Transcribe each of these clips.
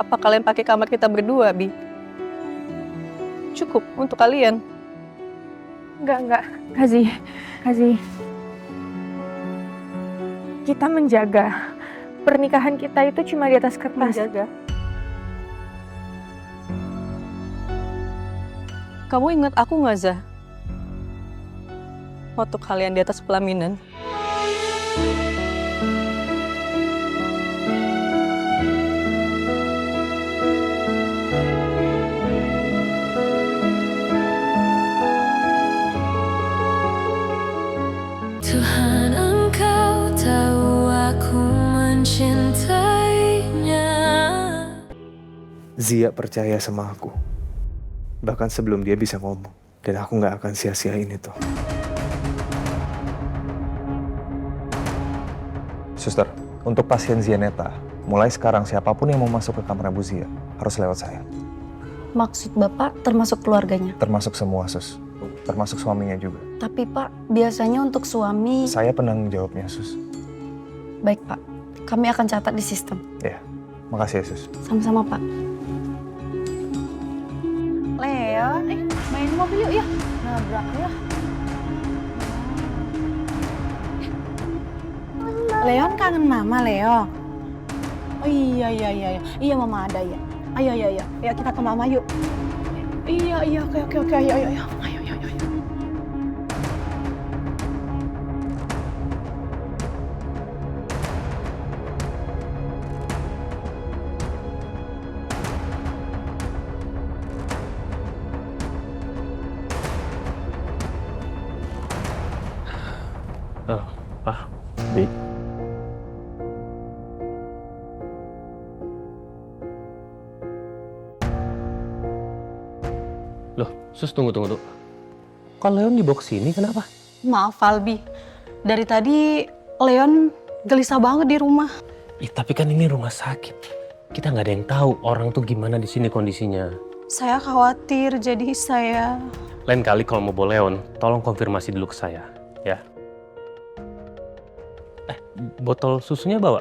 apa kalian pakai kamar kita berdua, Bi? Cukup untuk kalian. Enggak. Kazi. Kita menjaga. Pernikahan kita itu cuma di atas kertas. Menjaga. Kamu ingat aku nggak, Zah? Waktu kalian di atas pelaminan. Tuhan, Engkau tahu aku mencintainya. Zia percaya sama aku. Bahkan sebelum dia bisa ngomong. Dan aku gak akan sia-siain itu. Suster, untuk pasien Zianeta, mulai sekarang siapapun yang mau masuk ke kamar Bu Zia harus lewat saya. Maksud Bapak termasuk keluarganya? Termasuk semua, Sus. Termasuk suaminya juga. Tapi Pak, biasanya untuk suami... Saya penanggung jawabnya, Sus. Baik Pak, kami akan catat di sistem. Ya, makasih ya, Sus. Sama-sama Pak. Leon, main mobil yuk ya. Nabrak ya. Leon kangen mama, Leo. Oh iya. Iya mama ada ya. Ayo. Ya kita ke mama yuk. Iya, oke. Ayo. Pak, Bi. Loh, Sus, tunggu. Kok Leon dibawa ke sini, kenapa? Maaf, Albi. Dari tadi Leon gelisah banget di rumah. Tapi kan ini rumah sakit. Kita nggak ada yang tahu orang tuh gimana di sini kondisinya. Saya khawatir, jadi saya... Lain kali kalau mau bawa Leon, tolong konfirmasi dulu ke saya, ya. Botol susunya bawa?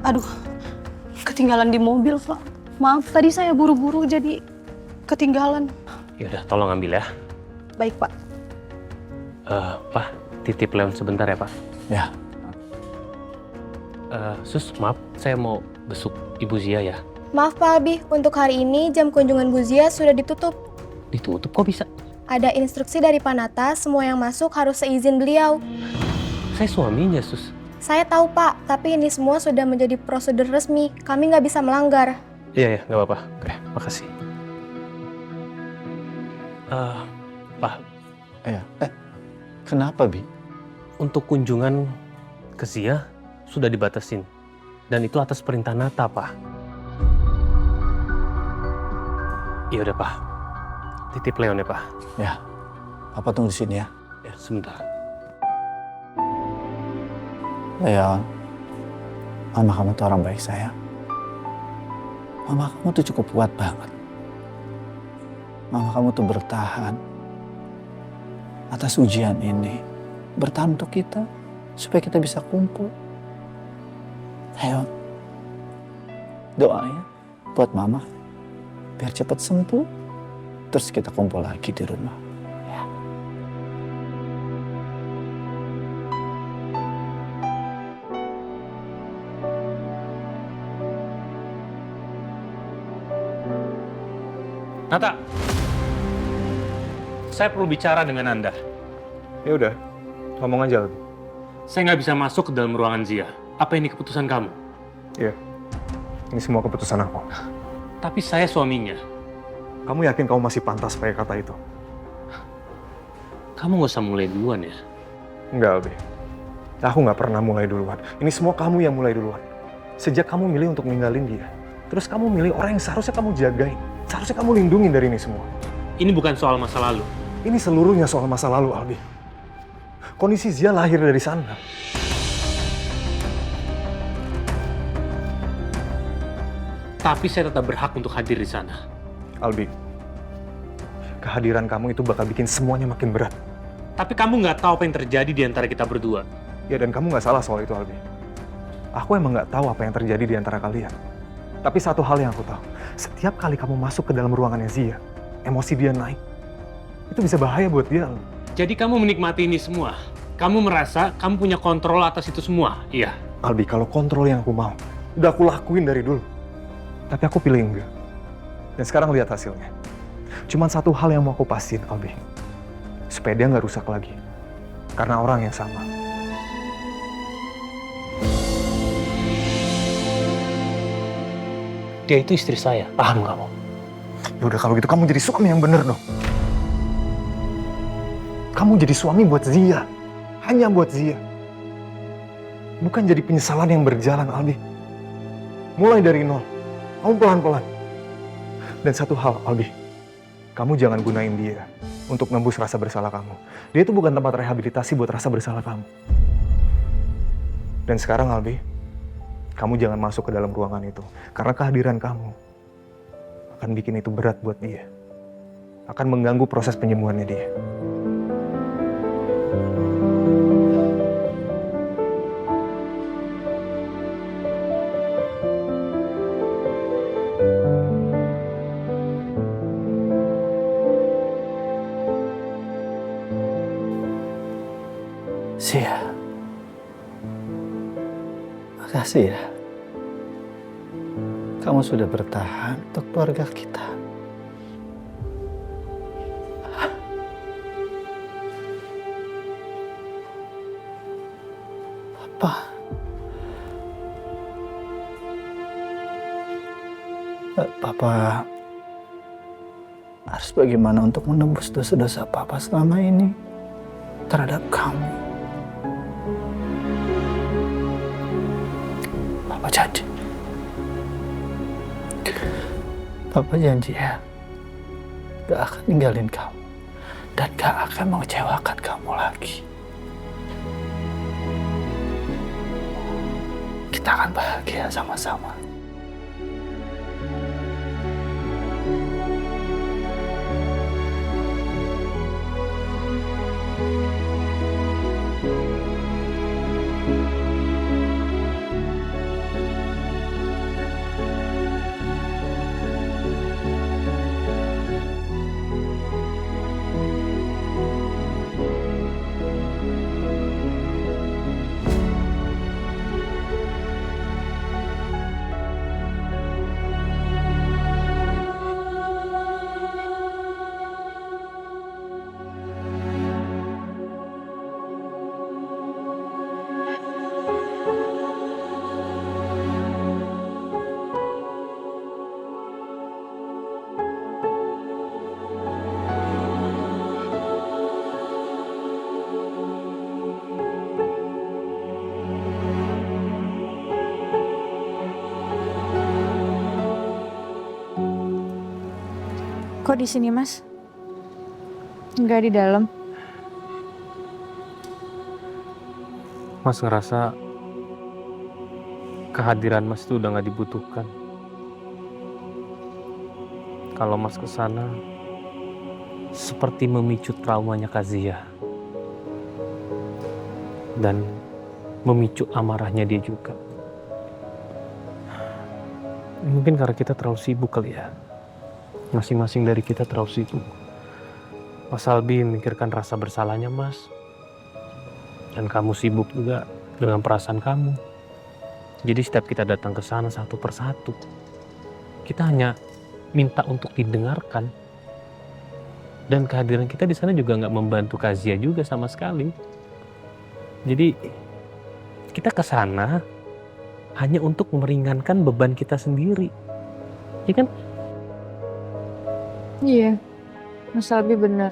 Aduh, ketinggalan di mobil, Pak. Maaf, tadi saya buru-buru jadi ketinggalan. Yaudah, tolong ambil ya. Baik, Pak. Pak, titip Leon sebentar ya, Pak. Ya. Sus, maaf, saya mau besuk Ibu Zia ya. Maaf Pak Albi, untuk hari ini jam kunjungan Bu Zia sudah ditutup. Ditutup kok bisa? Ada instruksi dari Panata, semua yang masuk harus seizin beliau. Saya suaminya, Sus. Saya tahu Pak, tapi ini semua sudah menjadi prosedur resmi. Kami nggak bisa melanggar. Iya, nggak apa-apa. Oke, makasih. Pak. Iya. Kenapa, Bi? Untuk kunjungan ke Zia sudah dibatasin. Dan itu atas perintah Nata, Pak. Iya udah, Pak. Titip Leon ya, Pak. Ya. Papa tunggu di sini ya. Ya, sebentar. Leon. Mama kamu tuh orang baik, sayang. Mama kamu tuh cukup kuat banget. Mama kamu tuh bertahan atas ujian ini. Bertahan untuk kita. Supaya kita bisa kumpul. Leon. Doain buat Mama. Biar cepat sembuh. Terus kita kumpul lagi di rumah. Ya. Nata, saya perlu bicara dengan Anda. Ya udah, ngomong aja lebih. Saya nggak bisa masuk ke dalam ruangan Zia. Apa ini keputusan kamu? Iya, ini semua keputusan aku. Tapi saya suaminya. Kamu yakin kamu masih pantas pakai kata itu? Kamu nggak usah mulai duluan ya. Enggak, Albi. Aku nggak pernah mulai duluan. Ini semua kamu yang mulai duluan. Sejak kamu milih untuk ninggalin dia, terus kamu milih orang yang seharusnya kamu jagain. Seharusnya kamu lindungin dari ini semua. Ini bukan soal masa lalu. Ini seluruhnya soal masa lalu, Albi. Kondisi Zia lahir dari sana. Tapi saya tetap berhak untuk hadir di sana. Albi, kehadiran kamu itu bakal bikin semuanya makin berat. Tapi kamu nggak tahu apa yang terjadi di antara kita berdua. Ya, dan kamu nggak salah soal itu, Albi. Aku emang nggak tahu apa yang terjadi di antara kalian. Tapi satu hal yang aku tahu, setiap kali kamu masuk ke dalam ruangannya Zia, emosi dia naik. Itu bisa bahaya buat dia. Jadi kamu menikmati ini semua. Kamu merasa kamu punya kontrol atas itu semua, iya? Albi, kalau kontrol yang aku mau, udah aku lakuin dari dulu. Tapi aku pilih enggak. Dan sekarang lihat hasilnya. Cuman satu hal yang mau aku pastiin, Albi. Supaya dia nggak rusak lagi. Karena orang yang sama. Dia itu istri saya, paham kamu? Ya udah, kalau gitu kamu jadi suami yang bener dong. Kamu jadi suami buat Zia. Hanya buat Zia. Bukan jadi penyesalan yang berjalan, Albi. Mulai dari nol. Kamu pelan-pelan. Dan satu hal, Albi. Kamu jangan gunain dia untuk nembus rasa bersalah kamu. Dia itu bukan tempat rehabilitasi buat rasa bersalah kamu. Dan sekarang, Albi, kamu jangan masuk ke dalam ruangan itu. Karena kehadiran kamu akan bikin itu berat buat dia. Akan mengganggu proses penyembuhannya dia. Zia, makasih ya. Kamu sudah bertahan untuk keluarga kita. Papa harus bagaimana untuk menembus dosa-dosa Papa selama ini terhadap kamu. Papa janji. Papa janji ya, gak akan ninggalin kamu dan gak akan mengecewakan kamu lagi. Kita akan bahagia sama-sama. Kok di sini, Mas? Enggak di dalam. Mas ngerasa kehadiran Mas itu udah gak dibutuhkan. Kalau Mas kesana, seperti memicu traumanya Kazia. Dan memicu amarahnya dia juga. Mungkin karena kita terlalu sibuk kali ya. Masing-masing dari kita terlalu sibuk. Mas Albi memikirkan rasa bersalahnya Mas. Dan kamu sibuk juga dengan perasaan kamu. Jadi setiap kita datang ke sana satu persatu, kita hanya minta untuk didengarkan. Dan kehadiran kita di sana juga nggak membantu Kazia juga sama sekali. Jadi kita ke sana hanya untuk meringankan beban kita sendiri. Ya kan? Iya, Mas Albi benar.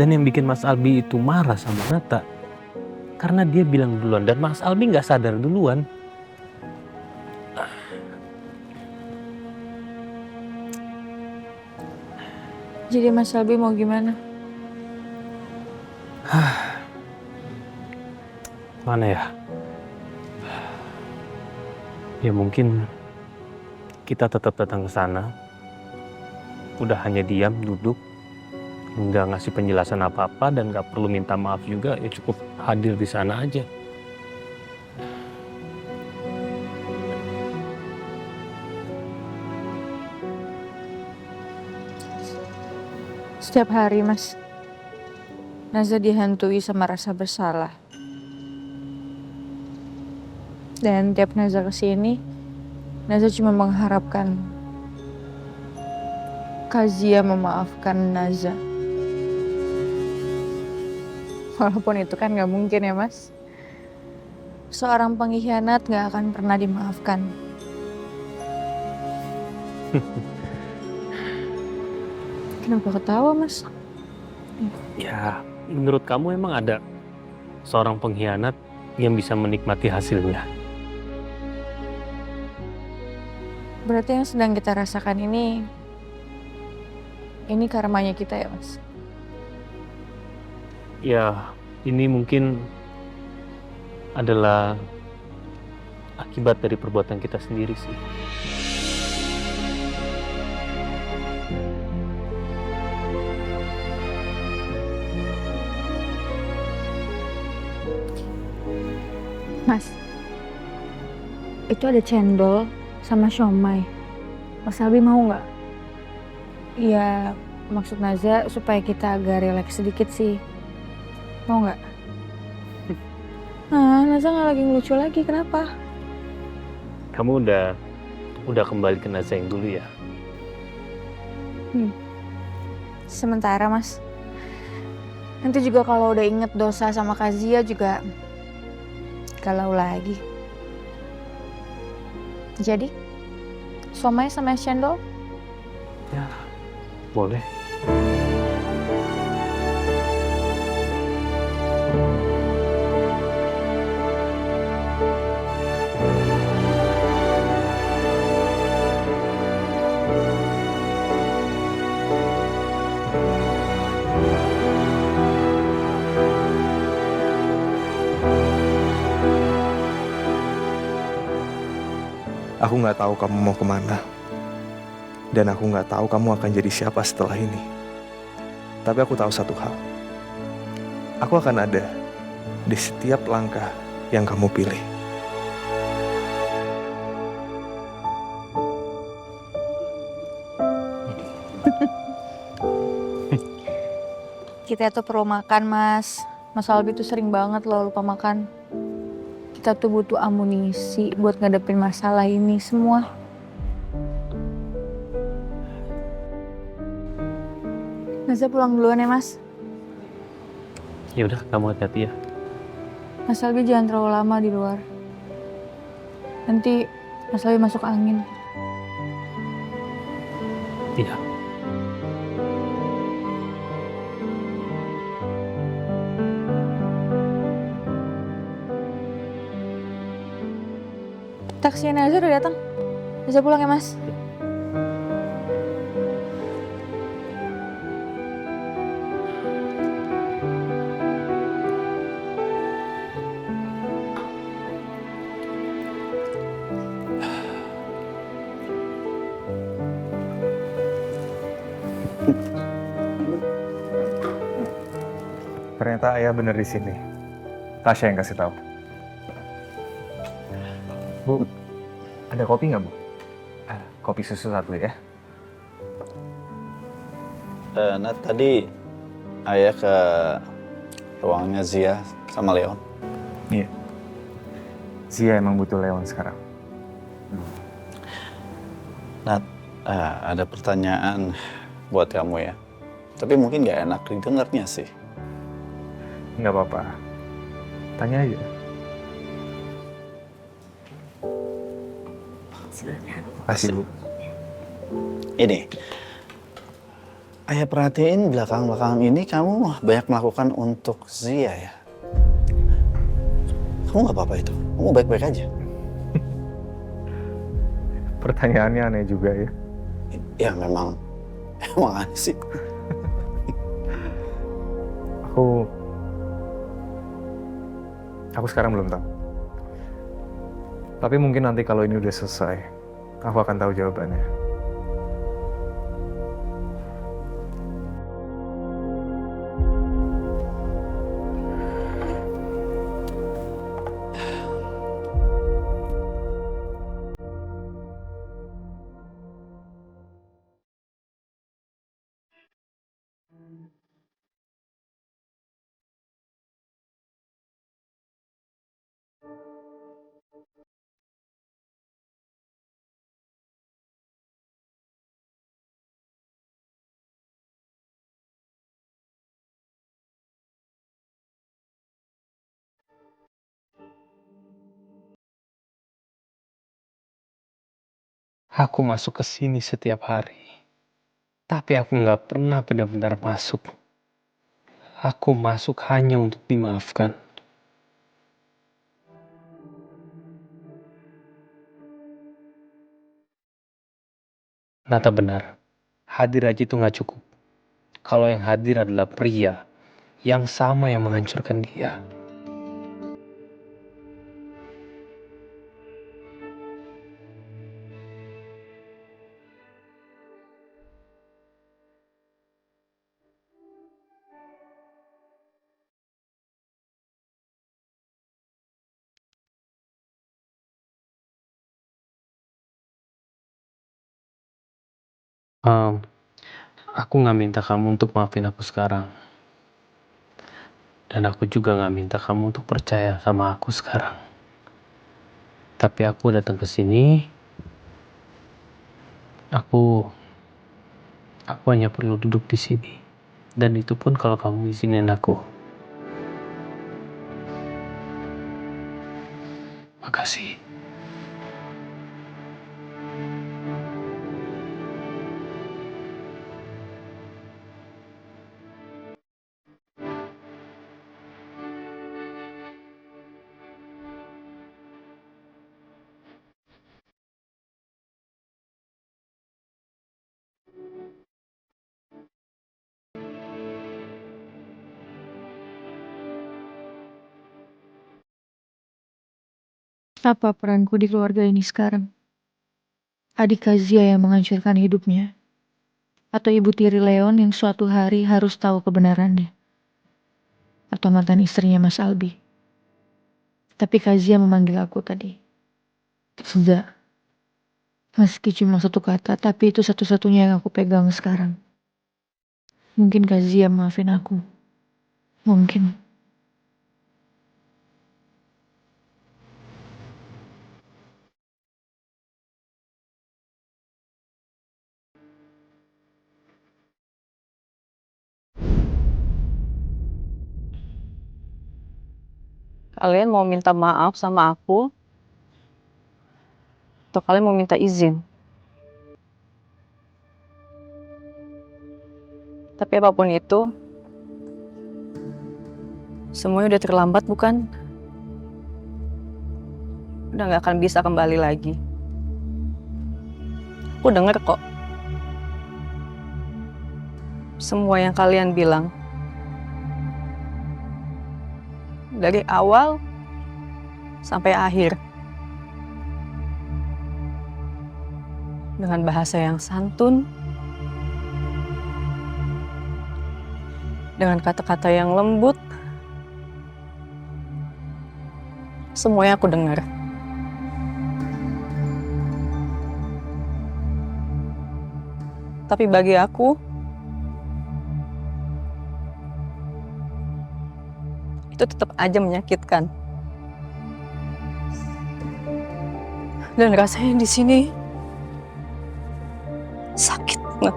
Dan yang bikin Mas Albi itu marah sama Nata, karena dia bilang duluan dan Mas Albi nggak sadar duluan. Jadi Mas Albi mau gimana? Mana ya? Ya mungkin kita tetap datang ke sana. udah hanya diam, duduk, nggak ngasih penjelasan apa-apa dan nggak perlu minta maaf juga, ya cukup hadir di sana aja. Setiap hari, Mas, Naza dihantui sama rasa bersalah. Dan tiap Naza kesini, Naza cuma mengharapkan Kazia memaafkan Naza. Walaupun itu kan gak mungkin ya, Mas. Seorang pengkhianat gak akan pernah dimaafkan. Kenapa ketawa, Mas? Ya, menurut kamu emang ada seorang pengkhianat yang bisa menikmati hasilnya? Berarti yang sedang kita rasakan ini karmanya kita ya, Mas? Ya, ini mungkin adalah akibat dari perbuatan kita sendiri sih. Mas, itu ada cendol sama siomay. Mas Albi mau nggak? Ya, maksud Naza supaya kita agak rileks sedikit sih. Mau nggak? Nah, Naza nggak lagi ngelucu lagi, kenapa? Kamu udah kembali ke Naza yang dulu ya? Sementara, Mas. Nanti juga kalau udah inget dosa sama Kazia juga galau lagi. Jadi, siomay sama cendol? Ya, boleh. Aku nggak tahu kamu mau kemana. Dan aku nggak tahu kamu akan jadi siapa setelah ini. Tapi aku tahu satu hal. Aku akan ada di setiap langkah yang kamu pilih. Kita tuh perlu makan, Mas. Mas Albi tuh sering banget loh lupa makan. Kita tuh butuh amunisi buat ngadepin masalah ini semua. Naza pulang duluan ya, Mas. Ya udah, kamu hati-hati ya. Mas Albi jangan terlalu lama di luar. Nanti Mas Albi masuk angin. Iya. Taksi Naza udah datang. Bisa pulang ya, Mas? Ternyata ayah bener di sini. Tasya yang kasih tahu. Bu, ada kopi nggak, Bu? Kopi susu satu ya. Nat, tadi ayah ke ruangnya Zia sama Leon. Iya. Zia emang butuh Leon sekarang. Nat, ada pertanyaan buat kamu ya. Tapi mungkin nggak enak didengarnya sih. Nggak apa-apa. Tanya aja. Makasih, Bu. Ini, ayah perhatiin belakang-belakang ini kamu banyak melakukan untuk Zia ya. Kamu nggak apa-apa itu? Kamu baik-baik aja? Pertanyaannya aneh juga ya. Ya memang aneh sih. Aku sekarang belum tahu. Tapi mungkin nanti kalau ini udah selesai, aku akan tahu jawabannya. Aku masuk ke sini setiap hari. Tapi aku nggak pernah benar-benar masuk. Aku masuk hanya untuk dimaafkan. Nata benar, hadir aja itu nggak cukup. Kalau yang hadir adalah pria yang sama yang menghancurkan dia. Em, aku nggak minta kamu untuk maafin aku sekarang. Dan aku juga nggak minta kamu untuk percaya sama aku sekarang. Tapi aku datang ke sini, aku hanya perlu duduk di sini. Dan itu pun kalau kamu izinin aku. Makasih. Apa peranku di keluarga ini sekarang? Adik Kazia yang menghancurkan hidupnya? Atau ibu tiri Leon yang suatu hari harus tahu kebenarannya? Atau mantan istrinya Mas Albi? Tapi Kazia memanggil aku tadi. Sudah. Meski cuma satu kata, tapi itu satu-satunya yang aku pegang sekarang. Mungkin Kazia maafin aku. Mungkin. Kalian mau minta maaf sama aku? Atau kalian mau minta izin? Tapi apapun itu, semuanya udah terlambat bukan? Udah gak akan bisa kembali lagi. Aku denger kok. Semua yang kalian bilang. Dari awal sampai akhir. Dengan bahasa yang santun. Dengan kata-kata yang lembut. Semuanya aku dengar. Tapi bagi aku, itu tetap aja menyakitkan. Dan rasanya di sini sakit banget.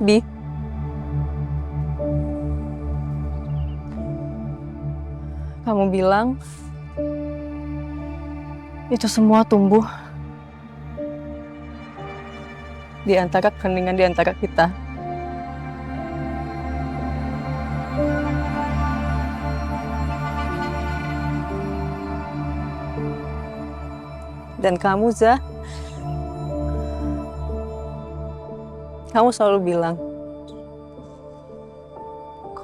Bi, kamu bilang itu semua tumbuh di antara keheningan di antara kita. Dan kamu, Zah, kamu selalu bilang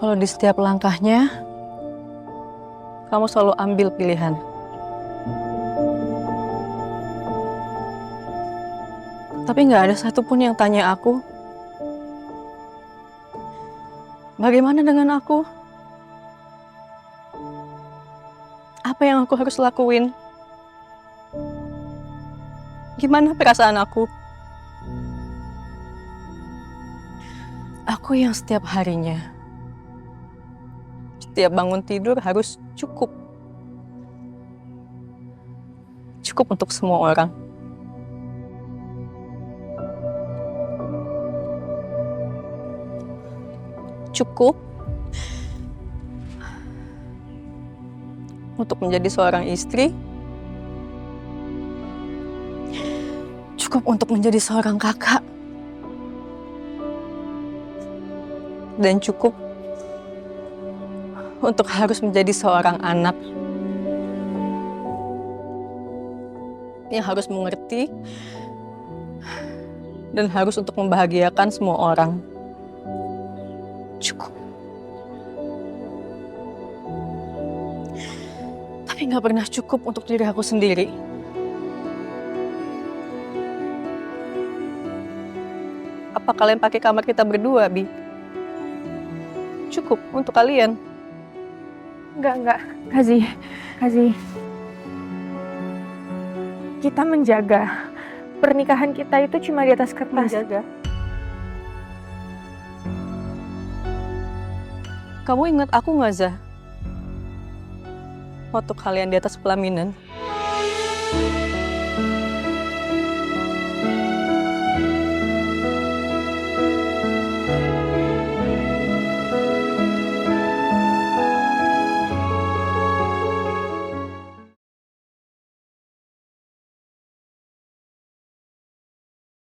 kalau di setiap langkahnya kamu selalu ambil pilihan. Tapi nggak ada satupun yang tanya aku, bagaimana dengan aku? Apa yang aku harus lakuin? Gimana perasaan aku? Aku yang setiap harinya, setiap bangun tidur harus cukup. Cukup untuk semua orang. Cukup untuk menjadi seorang istri. Cukup untuk menjadi seorang kakak. Dan cukup untuk harus menjadi seorang anak yang harus mengerti dan harus untuk membahagiakan semua orang. Cukup. Tapi nggak pernah cukup untuk diri aku sendiri. Apa kalian pakai kamar kita berdua, Bi? Cukup untuk kalian? Enggak. Kazi. Kita menjaga. Pernikahan kita itu cuma di atas kertas. Menjaga. Kamu ingat aku nggak, Zah? Waktu kalian di atas pelaminan.